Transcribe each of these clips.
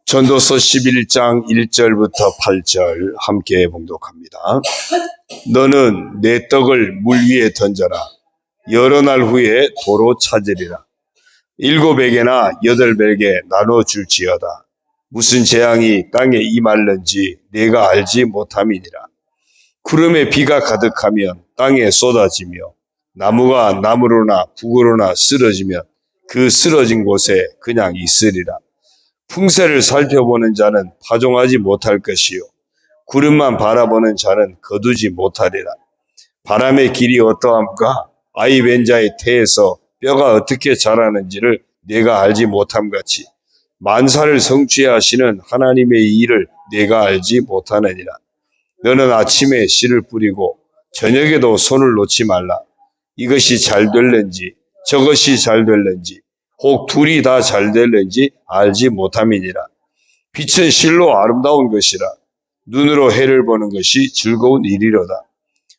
전도서 11장 1절부터 8절 함께 봉독합니다. 너는 내 떡을 물 위에 던져라. 여러 날 후에 도로 찾으리라. 7에게나 8에게 나눠줄지어다. 무슨 재앙이 땅에 임할는지 내가 알지 못함이니라. 구름에 비가 가득하면 땅에 쏟아지며 나무가 나무로나 북으로나 쓰러지면 그 쓰러진 곳에 그냥 있으리라. 풍세를 살펴보는 자는 파종하지 못할 것이요 구름만 바라보는 자는 거두지 못하리라. 바람의 길이 어떠함과 아이 뵌 자의 태에서 뼈가 어떻게 자라는지를 내가 알지 못함같이 만사를 성취하시는 하나님의 일을 내가 알지 못하느니라. 너는 아침에 씨를 뿌리고 저녁에도 손을 놓지 말라. 이것이 잘 될는지 저것이 잘 될는지 혹 둘이 다 잘 될는지 알지 못함이니라. 빛은 실로 아름다운 것이라. 눈으로 해를 보는 것이 즐거운 일이로다.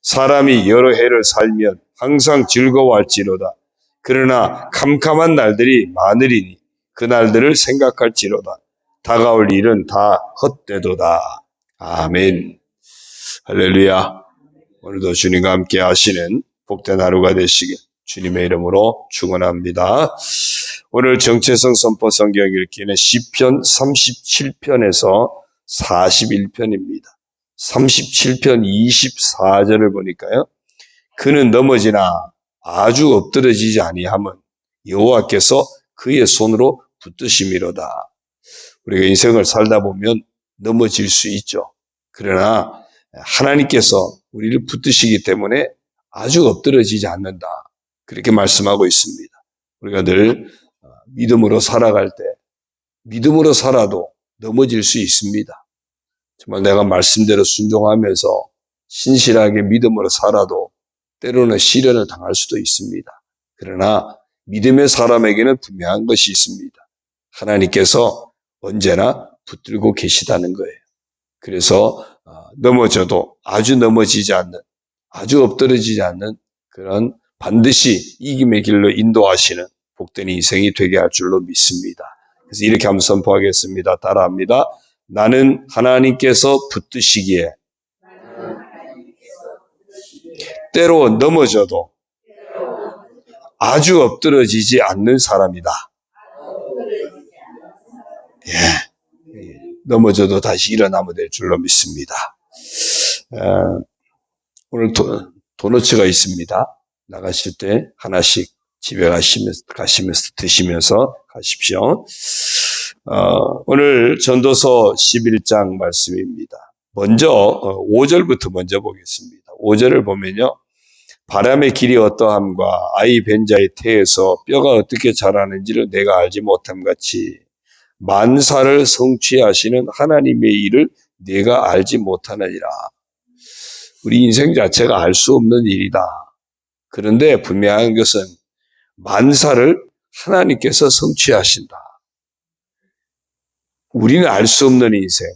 사람이 여러 해를 살면 항상 즐거워할지로다. 그러나 캄캄한 날들이 많으리니 그 날들을 생각할지로다. 다가올 일은 다 헛되도다. 아멘. 할렐루야. 오늘도 주님과 함께 하시는 복된 하루가 되시길 주님의 이름으로 축원합니다. 오늘 정체성 선포 성경 읽기는 시편 37편에서 41편입니다. 37편 24절을 보니까요. 그는 넘어지나 아주 엎드러지지 아니함은 여호와께서 그의 손으로 붙드심이로다. 우리가 인생을 살다 보면 넘어질 수 있죠. 그러나 하나님께서 우리를 붙드시기 때문에 아주 엎드러지지 않는다. 그렇게 말씀하고 있습니다. 우리가 늘 믿음으로 살아갈 때 믿음으로 살아도 넘어질 수 있습니다. 정말 내가 말씀대로 순종하면서 신실하게 믿음으로 살아도 때로는 시련을 당할 수도 있습니다. 그러나 믿음의 사람에게는 분명한 것이 있습니다. 하나님께서 언제나 붙들고 계시다는 거예요. 그래서 넘어져도 아주 넘어지지 않는, 아주 엎드러지지 않는 그런 반드시 이김의 길로 인도하시는 복된 인생이 되게 할 줄로 믿습니다. 그래서 이렇게 한번 선포하겠습니다. 따라합니다. 나는 하나님께서 붙드시기에 때로 넘어져도 아주 엎드러지지 않는 사람이다. 예, 넘어져도 다시 일어나면 될 줄로 믿습니다. 오늘 도너츠가 있습니다. 나가실 때 하나씩 집에 가시면서 드시면서 가십시오. 오늘 전도서 11장 말씀입니다. 먼저 5절부터 먼저 보겠습니다. 5절을 보면요. 바람의 길이 어떠함과 아이 뵌 자의 태에서 뼈가 어떻게 자라는지를 내가 알지 못함같이 만사를 성취하시는 하나님의 일을 내가 알지 못하느니라. 우리 인생 자체가 알 수 없는 일이다. 그런데 분명한 것은 만사를 하나님께서 성취하신다. 우리는 알 수 없는 인생.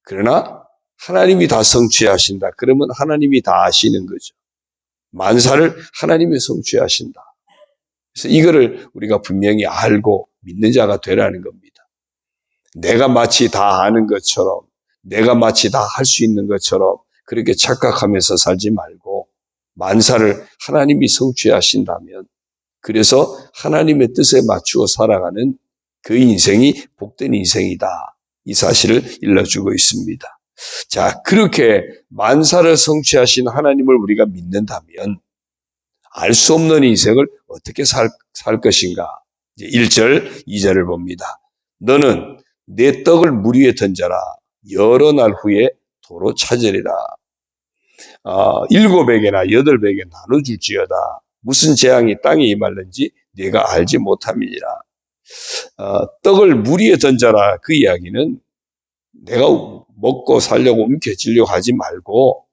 그러나 하나님이 다 성취하신다. 그러면 하나님이 다 아시는 거죠. 만사를 하나님이 성취하신다. 그래서 이거를 우리가 분명히 알고 믿는 자가 되라는 겁니다. 내가 마치 다 아는 것처럼, 내가 마치 다 할 수 있는 것처럼 그렇게 착각하면서 살지 말고 만사를 하나님이 성취하신다면 그래서 하나님의 뜻에 맞추어 살아가는 그 인생이 복된 인생이다. 이 사실을 일러주고 있습니다. 자, 그렇게 만사를 성취하신 하나님을 우리가 믿는다면 알 수 없는 인생을 어떻게 살 것인가? 이제 1절, 2절을 봅니다. 너는 내 떡을 물 위에 던져라. 여러 날 후에 도로 찾으리라. 7에게나 8에게 나눠줄지어다. 무슨 재앙이 땅에 임할는지 내가 알지 못함이니라. 떡을 물 위에 던져라. 그 이야기는 내가 먹고 살려고 움켜쥐려고 하지 말고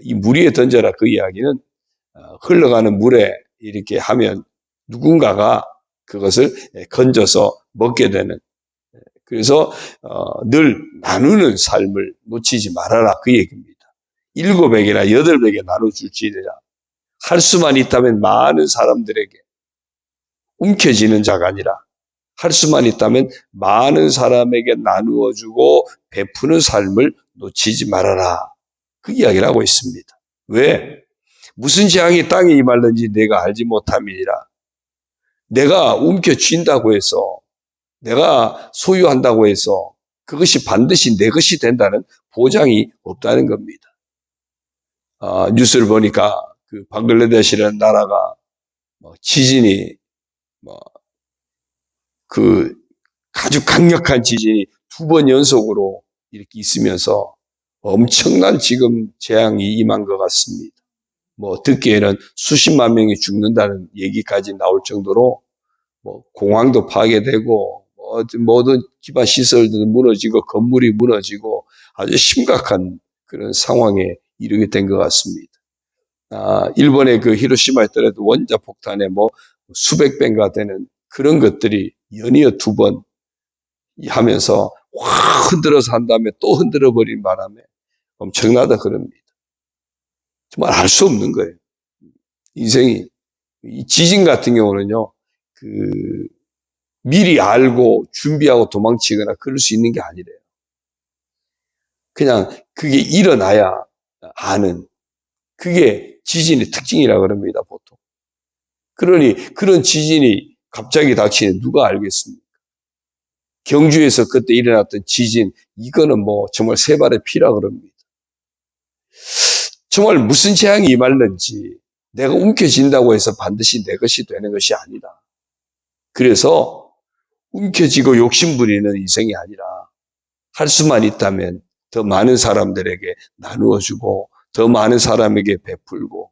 이 물 위에 던져라. 그 이야기는 흘러가는 물에 이렇게 하면 누군가가 그것을 건져서 먹게 되는, 그래서 늘 나누는 삶을 놓치지 말아라. 그 얘기입니다. 7에게나 8에게 나눠줄지니라. 할 수만 있다면 많은 사람들에게 움켜쥐는 자가 아니라 할 수만 있다면 많은 사람에게 나누어 주고 베푸는 삶을 놓치지 말아라. 그 이야기를 하고 있습니다. 왜? 무슨 재앙이 땅에 임할는지 내가 알지 못함이니라. 내가 움켜쥔다고 해서, 내가 소유한다고 해서 그것이 반드시 내 것이 된다는 보장이 없다는 겁니다. 뉴스를 보니까 그 방글라데시라는 나라가 지진이 그 아주 강력한 지진이 2번 연속으로 이렇게 있으면서 엄청난 지금 재앙이 임한 것 같습니다. 듣기에는 수십만 명이 죽는다는 얘기까지 나올 정도로 공항도 파괴되고 모든 기반 시설도 무너지고 건물이 무너지고 아주 심각한 그런 상황에 이르게 된 것 같습니다. 일본의 그 히로시마에 떨어진 원자 폭탄에 수백 배가 되는 그런 것들이 연이어 2번 하면서 확 흔들어서 한 다음에 또 흔들어 버린 바람에 엄청나다 그럽니다. 정말 알 수 없는 거예요. 인생이. 이 지진 같은 경우는요, 미리 알고 준비하고 도망치거나 그럴 수 있는 게 아니래요. 그냥 그게 일어나야 아는, 그게 지진의 특징이라 그럽니다, 보통. 그러니 그런 지진이 갑자기 닥치는 누가 알겠습니까? 경주에서 그때 일어났던 지진, 이거는 정말 세 발의 피라 그럽니다. 정말 무슨 재앙이 임할는지 내가 움켜쥔다고 해서 반드시 내 것이 되는 것이 아니다. 그래서 움켜쥐고 욕심부리는 인생이 아니라 할 수만 있다면 더 많은 사람들에게 나누어주고 더 많은 사람에게 베풀고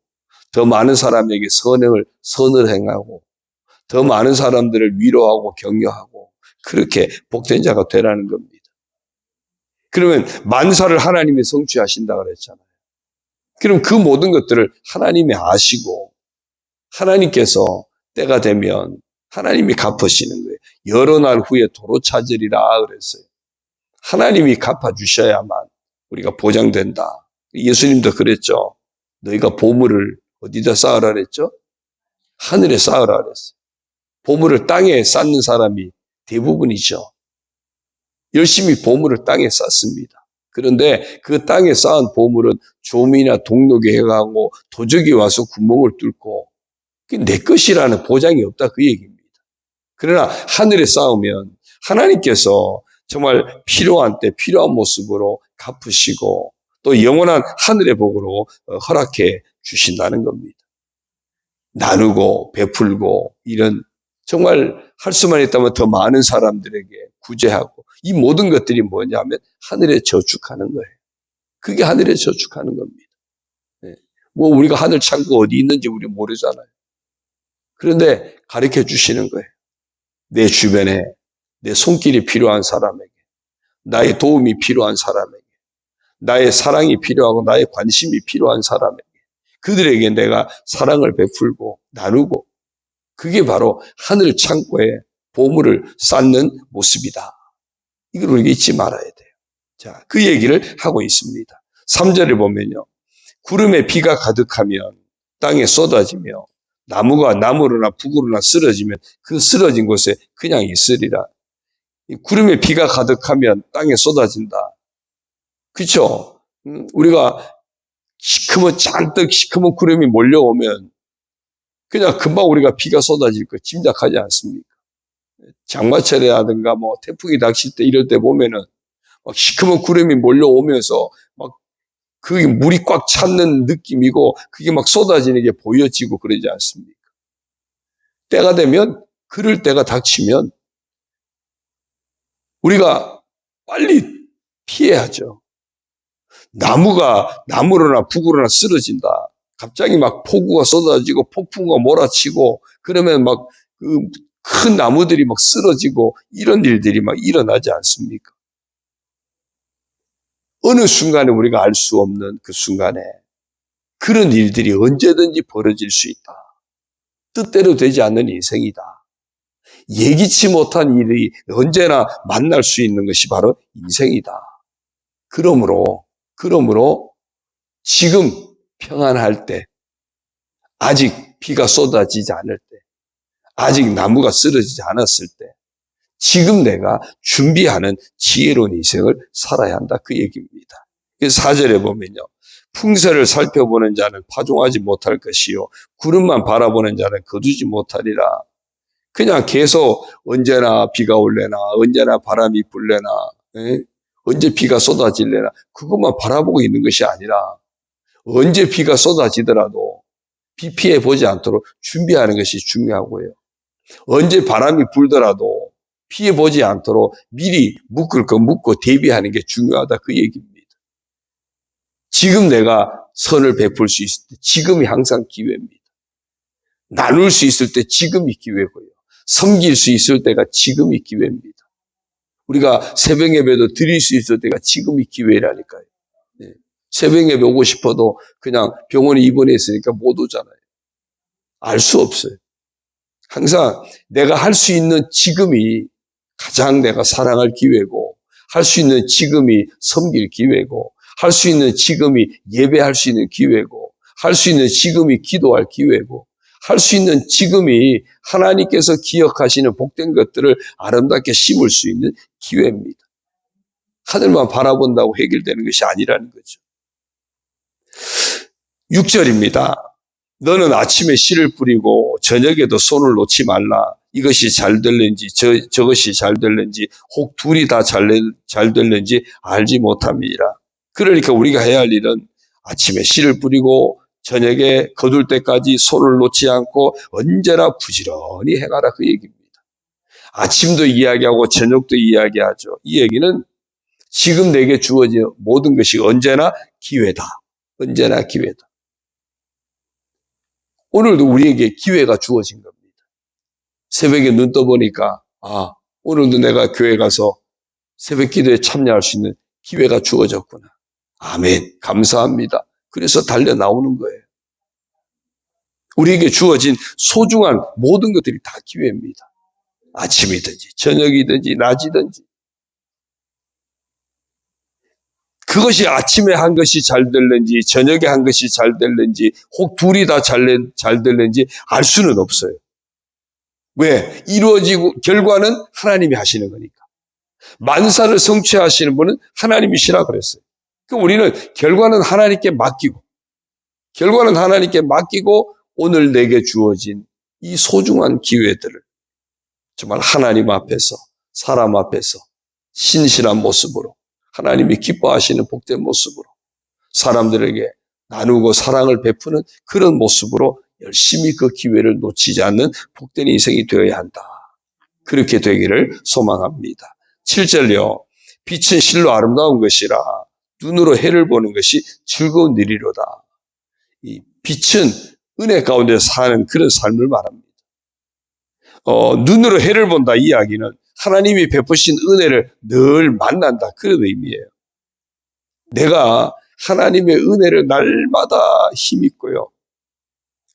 더 많은 사람에게 선을 행하고 더 많은 사람들을 위로하고 격려하고 그렇게 복된 자가 되라는 겁니다. 그러면 만사를 하나님이 성취하신다 그랬잖아요. 그럼 그 모든 것들을 하나님이 아시고 하나님께서 때가 되면 하나님이 갚으시는 거예요. 여러 날 후에 도로 찾으리라 그랬어요. 하나님이 갚아주셔야만 우리가 보장된다. 예수님도 그랬죠. 너희가 보물을 어디다 쌓으라 그랬죠? 하늘에 쌓으라 그랬어요. 보물을 땅에 쌓는 사람이 대부분이죠. 열심히 보물을 땅에 쌓습니다. 그런데 그 땅에 쌓은 보물은 조미나 동록이 해가고 도적이 와서 구멍을 뚫고 그게 내 것이라는 보장이 없다 그 얘기입니다. 그러나 하늘에 쌓으면 하나님께서 정말 필요한 때 필요한 모습으로 갚으시고 또 영원한 하늘의 복으로 허락해 주신다는 겁니다. 나누고 베풀고 이런 정말 할 수만 있다면 더 많은 사람들에게 구제하고 이 모든 것들이 뭐냐면 하늘에 저축하는 거예요. 그게 하늘에 저축하는 겁니다. 우리가 하늘 창고 어디 있는지 우리 모르잖아요. 그런데 가르쳐 주시는 거예요. 내 주변에 내 손길이 필요한 사람에게, 나의 도움이 필요한 사람에게, 나의 사랑이 필요하고 나의 관심이 필요한 사람에게 그들에게 내가 사랑을 베풀고 나누고 그게 바로 하늘 창고에 보물을 쌓는 모습이다. 이걸 우리가 잊지 말아야 돼요. 자, 그 얘기를 하고 있습니다. 3절에 보면요. 구름에 비가 가득하면 땅에 쏟아지며 나무가 나무로나 북으로나 쓰러지면 그 쓰러진 곳에 그냥 있으리라. 구름에 비가 가득하면 땅에 쏟아진다. 그렇죠? 우리가 잔뜩 시커먼 구름이 몰려오면 그냥 금방 우리가 비가 쏟아질 거 짐작하지 않습니까? 장마철이라든가 태풍이 닥칠 때 이럴 때 보면은 막 시커먼 구름이 몰려오면서 막 그게 물이 꽉 찼는 느낌이고 그게 막 쏟아지는 게 보여지고 그러지 않습니까? 때가 되면 그럴 때가 닥치면 우리가 빨리 피해야죠. 나무가 나무로나 북으로나 쓰러진다. 갑자기 막 폭우가 쏟아지고 폭풍우가 몰아치고 그러면 막 큰 나무들이 막 쓰러지고 이런 일들이 막 일어나지 않습니까? 어느 순간에 우리가 알 수 없는 그 순간에 그런 일들이 언제든지 벌어질 수 있다. 뜻대로 되지 않는 인생이다. 예기치 못한 일이 언제나 만날 수 있는 것이 바로 인생이다. 그러므로 지금 평안할 때, 아직 비가 쏟아지지 않을 때, 아직 나무가 쓰러지지 않았을 때, 지금 내가 준비하는 지혜로운 인생을 살아야 한다. 그 얘기입니다. 4절에 보면요. 풍세를 살펴보는 자는 파종하지 못할 것이요. 구름만 바라보는 자는 거두지 못하리라. 그냥 계속 언제나 비가 올래나, 언제나 바람이 불래나, 언제 비가 쏟아질래나, 그것만 바라보고 있는 것이 아니라, 언제 비가 쏟아지더라도 비 피해 보지 않도록 준비하는 것이 중요하고요. 언제 바람이 불더라도 피해 보지 않도록 미리 묶을 거 묶고 대비하는 게 중요하다. 그 얘기입니다. 지금 내가 선을 베풀 수 있을 때 지금이 항상 기회입니다. 나눌 수 있을 때 지금이 기회고요. 섬길 수 있을 때가 지금이 기회입니다. 우리가 새벽 예배도 드릴 수 있을 때가 지금이 기회라니까요. 네. 새벽 예배 오고 싶어도 그냥 병원에 입원해 있으니까 못 오잖아요. 알 수 없어요. 항상 내가 할 수 있는 지금이 가장 내가 사랑할 기회고, 할 수 있는 지금이 섬길 기회고, 할 수 있는 지금이 예배할 수 있는 기회고, 할 수 있는 지금이 기도할 기회고, 할 수 있는 지금이 하나님께서 기억하시는 복된 것들을 아름답게 심을 수 있는 기회입니다. 하늘만 바라본다고 해결되는 것이 아니라는 거죠. 6절입니다. 너는 아침에 씨를 뿌리고 저녁에도 손을 놓지 말라. 이것이 잘 될는지 저것이 잘 될는지 혹 둘이 다 잘 될는지 알지 못함이라. 그러니까 우리가 해야 할 일은 아침에 씨를 뿌리고 저녁에 거둘 때까지 손을 놓지 않고 언제나 부지런히 행하라. 그 얘기입니다. 아침도 이야기하고 저녁도 이야기하죠. 이 얘기는 지금 내게 주어진 모든 것이 언제나 기회다. 언제나 기회다. 오늘도 우리에게 기회가 주어진 겁니다. 새벽에 눈 떠보니까 오늘도 내가 교회 가서 새벽 기도에 참여할 수 있는 기회가 주어졌구나. 아멘. 감사합니다. 그래서 달려 나오는 거예요. 우리에게 주어진 소중한 모든 것들이 다 기회입니다. 아침이든지 저녁이든지 낮이든지. 그것이 아침에 한 것이 잘 될는지 저녁에 한 것이 잘 될는지 혹 둘이 다 잘 될는지 알 수는 없어요. 왜? 이루어지고 결과는 하나님이 하시는 거니까. 만사를 성취하시는 분은 하나님이시라 그랬어요. 그럼 우리는 결과는 하나님께 맡기고 오늘 내게 주어진 이 소중한 기회들을 정말 하나님 앞에서 사람 앞에서 신실한 모습으로 하나님이 기뻐하시는 복된 모습으로 사람들에게 나누고 사랑을 베푸는 그런 모습으로 열심히 그 기회를 놓치지 않는 복된 인생이 되어야 한다. 그렇게 되기를 소망합니다. 7절요. 빛은 실로 아름다운 것이라 눈으로 해를 보는 것이 즐거운 일이로다. 이 빛은 은혜 가운데 사는 그런 삶을 말합니다. 눈으로 해를 본다 이 이야기는 하나님이 베푸신 은혜를 늘 만난다. 그런 의미예요. 내가 하나님의 은혜를 날마다 힘입고요.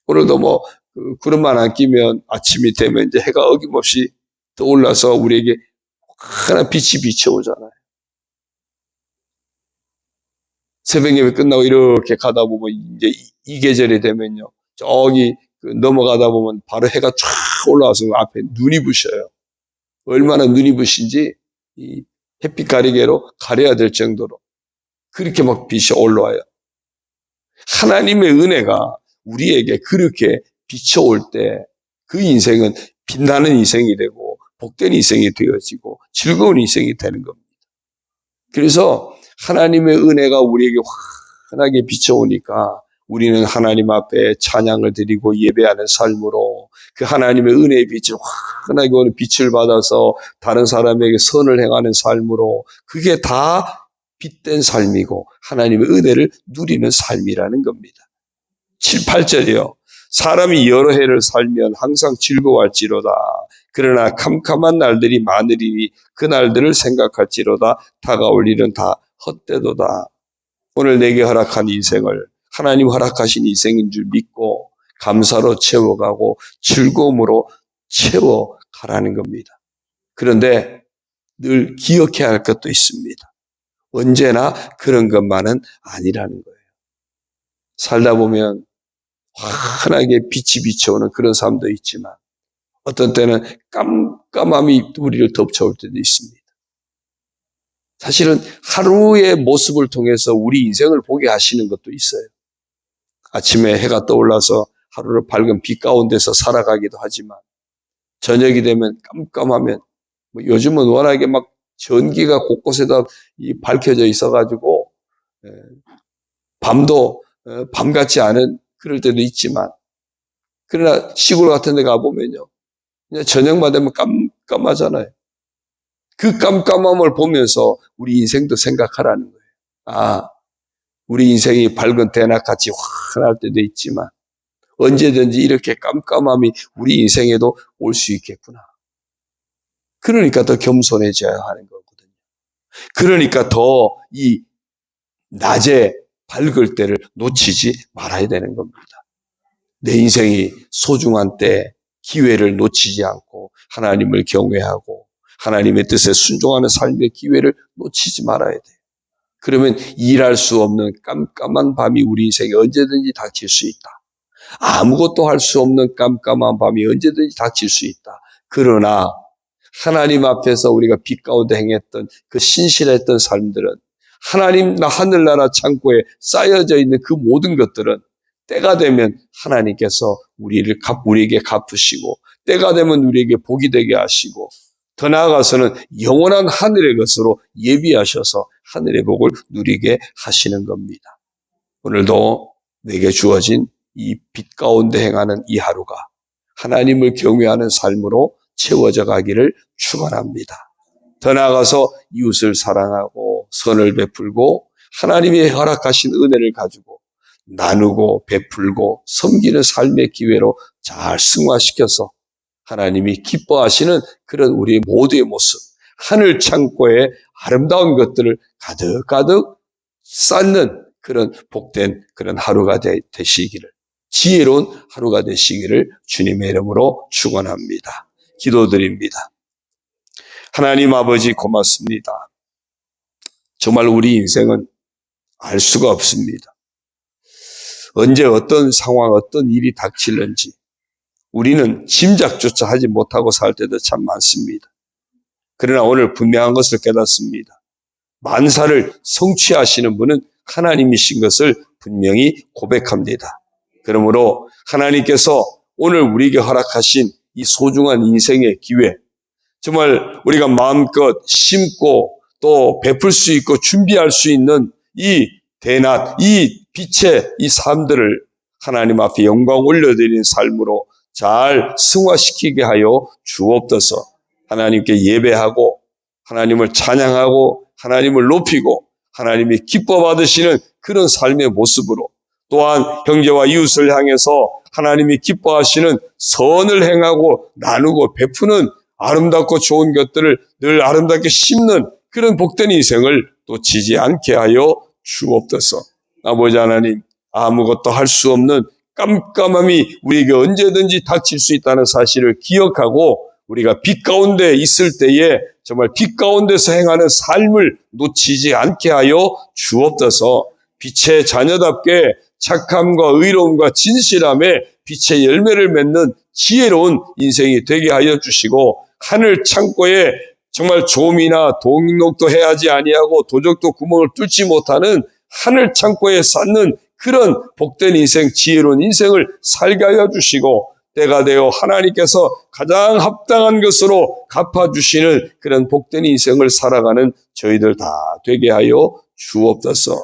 오늘도 구름만 안 끼면 아침이 되면 이제 해가 어김없이 떠올라서 우리에게 하나 빛이 비춰오잖아요. 새벽 예배 끝나고 이렇게 가다 보면 이제 이 계절이 되면요. 저기 넘어가다 보면 바로 해가 쫙 올라와서 앞에 눈이 부셔요. 얼마나 눈이 부신지 이 햇빛 가리개로 가려야 될 정도로 그렇게 막 빛이 올라와요. 하나님의 은혜가 우리에게 그렇게 비춰올 때 그 인생은 빛나는 인생이 되고 복된 인생이 되어지고 즐거운 인생이 되는 겁니다. 그래서 하나님의 은혜가 우리에게 환하게 비춰오니까 우리는 하나님 앞에 찬양을 드리고 예배하는 삶으로 그 하나님의 은혜의 빛을 환하게 오는 빛을 받아서 다른 사람에게 선을 행하는 삶으로 그게 다 빛된 삶이고 하나님의 은혜를 누리는 삶이라는 겁니다. 7, 8절이요. 사람이 여러 해를 살면 항상 즐거워할지로다. 그러나 캄캄한 날들이 많으리니 그 날들을 생각할지로다. 다가올 일은 다 헛되도다. 오늘 내게 허락한 인생을 하나님 허락하신 인생인 줄 믿고 감사로 채워가고 즐거움으로 채워가라는 겁니다. 그런데 늘 기억해야 할 것도 있습니다. 언제나 그런 것만은 아니라는 거예요. 살다 보면 환하게 빛이 비춰오는 그런 삶도 있지만 어떤 때는 깜깜함이 우리를 덮쳐올 때도 있습니다. 사실은 하루의 모습을 통해서 우리 인생을 보게 하시는 것도 있어요. 아침에 해가 떠올라서 하루를 밝은 빛 가운데서 살아가기도 하지만 저녁이 되면 깜깜하면 요즘은 워낙에 막 전기가 곳곳에다 밝혀져 있어가지고 밤도 밤같지 않은 그럴 때도 있지만 그러나 시골 같은 데 가보면요. 그냥 저녁만 되면 깜깜하잖아요. 그 깜깜함을 보면서 우리 인생도 생각하라는 거예요. 아, 우리 인생이 밝은 대낮같이 환할 때도 있지만 언제든지 이렇게 깜깜함이 우리 인생에도 올 수 있겠구나. 그러니까 더 겸손해져야 하는 거거든요. 그러니까 더 이 낮에 밝을 때를 놓치지 말아야 되는 겁니다. 내 인생이 소중한 때 기회를 놓치지 않고 하나님을 경외하고 하나님의 뜻에 순종하는 삶의 기회를 놓치지 말아야 돼요. 그러면 일할 수 없는 깜깜한 밤이 우리 인생에 언제든지 닥칠 수 있다. 아무것도 할 수 없는 깜깜한 밤이 언제든지 닥칠 수 있다. 그러나 하나님 앞에서 우리가 빛 가운데 행했던 그 신실했던 삶들은 하나님 하늘나라 창고에 쌓여져 있는 그 모든 것들은 때가 되면 하나님께서 우리에게 갚으시고 때가 되면 우리에게 복이 되게 하시고 더 나아가서는 영원한 하늘의 것으로 예비하셔서 하늘의 복을 누리게 하시는 겁니다. 오늘도 내게 주어진 이 빛 가운데 행하는 이 하루가 하나님을 경외하는 삶으로 채워져 가기를 축원합니다. 더 나아가서 이웃을 사랑하고 선을 베풀고 하나님이 허락하신 은혜를 가지고 나누고 베풀고 섬기는 삶의 기회로 잘 승화시켜서 하나님이 기뻐하시는 그런 우리 모두의 모습, 하늘 창고에 아름다운 것들을 가득가득 쌓는 그런 복된 그런 하루가 되시기를, 지혜로운 하루가 되시기를 주님의 이름으로 축원합니다. 기도드립니다. 하나님 아버지 고맙습니다. 정말 우리 인생은 알 수가 없습니다. 언제 어떤 상황, 어떤 일이 닥칠는지 우리는 짐작조차 하지 못하고 살 때도 참 많습니다. 그러나 오늘 분명한 것을 깨닫습니다. 만사를 성취하시는 분은 하나님이신 것을 분명히 고백합니다. 그러므로 하나님께서 오늘 우리에게 허락하신 이 소중한 인생의 기회, 정말 우리가 마음껏 심고 또 베풀 수 있고 준비할 수 있는 이 대낮, 이 빛의 이 삶들을 하나님 앞에 영광 올려드리는 삶으로 잘 승화시키게 하여 주옵소서. 하나님께 예배하고 하나님을 찬양하고 하나님을 높이고 하나님이 기뻐 받으시는 그런 삶의 모습으로 또한 형제와 이웃을 향해서 하나님이 기뻐하시는 선을 행하고 나누고 베푸는 아름답고 좋은 것들을 늘 아름답게 심는 그런 복된 인생을 놓치지 않게 하여 주옵소서. 아버지 하나님, 아무것도 할 수 없는 깜깜함이 우리에게 언제든지 닥칠 수 있다는 사실을 기억하고 우리가 빛 가운데 있을 때에 정말 빛 가운데서 행하는 삶을 놓치지 않게 하여 주옵소서. 빛의 자녀답게 착함과 의로움과 진실함에 빛의 열매를 맺는 지혜로운 인생이 되게 하여 주시고 하늘 창고에 정말 조미나 동록도 해하지 아니하고 도적도 구멍을 뚫지 못하는 하늘 창고에 쌓는 그런 복된 인생, 지혜로운 인생을 살게 하여 주시고 때가 되어 하나님께서 가장 합당한 것으로 갚아주시는 그런 복된 인생을 살아가는 저희들 다 되게 하여 주옵소서.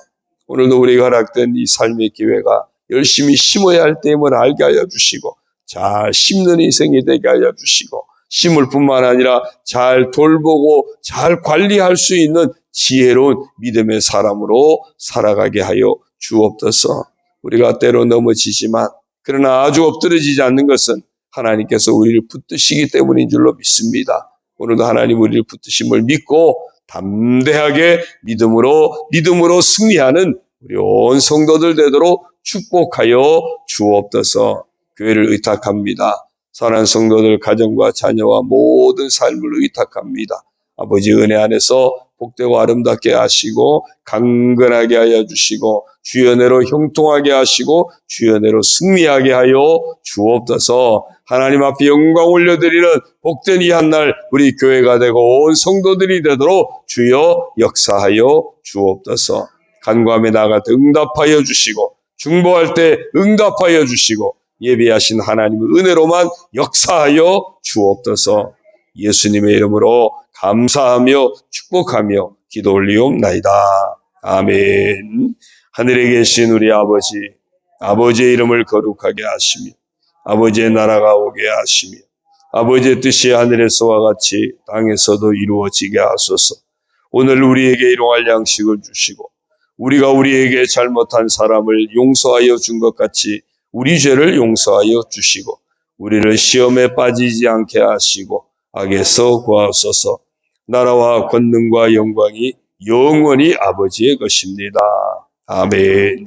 오늘도 우리가 허락된 이 삶의 기회가 열심히 심어야 할 때임을 알게 하여 주시고 잘 심는 인생이 되게 하여 주시고 심을 뿐만 아니라 잘 돌보고 잘 관리할 수 있는 지혜로운 믿음의 사람으로 살아가게 하여 주옵소서. 우리가 때로 넘어지지만 그러나 아주 엎드러지지 않는 것은 하나님께서 우리를 붙드시기 때문인 줄로 믿습니다. 오늘도 하나님 우리를 붙드심을 믿고 담대하게 믿음으로 승리하는 우리 온 성도들 되도록 축복하여 주옵소서. 교회를 의탁합니다. 사랑하는 성도들 가정과 자녀와 모든 삶을 의탁합니다. 아버지 은혜 안에서 복되고 아름답게 하시고 강건하게 하여 주시고 주의 은혜로 형통하게 하시고 주의 은혜로 승리하게 하여 주옵소서. 하나님 앞에 영광 올려드리는 복된 이 한날 우리 교회가 되고 온 성도들이 되도록 주여 역사하여 주옵소서. 간구함에 나아갈 때 응답하여 주시고 중보할 때 응답하여 주시고 예비하신 하나님의 은혜로만 역사하여 주옵소서. 예수님의 이름으로 감사하며 축복하며 기도 올리옵나이다. 아멘. 하늘에 계신 우리 아버지, 아버지의 이름을 거룩하게 하시며 아버지의 나라가 오게 하시며 아버지의 뜻이 하늘에서와 같이 땅에서도 이루어지게 하소서. 오늘 우리에게 일용할 양식을 주시고 우리가 우리에게 잘못한 사람을 용서하여 준 것 같이 우리 죄를 용서하여 주시고 우리를 시험에 빠지지 않게 하시고 악에서 구하소서. 나라와 권능과 영광이 영원히 아버지의 것입니다. 아멘.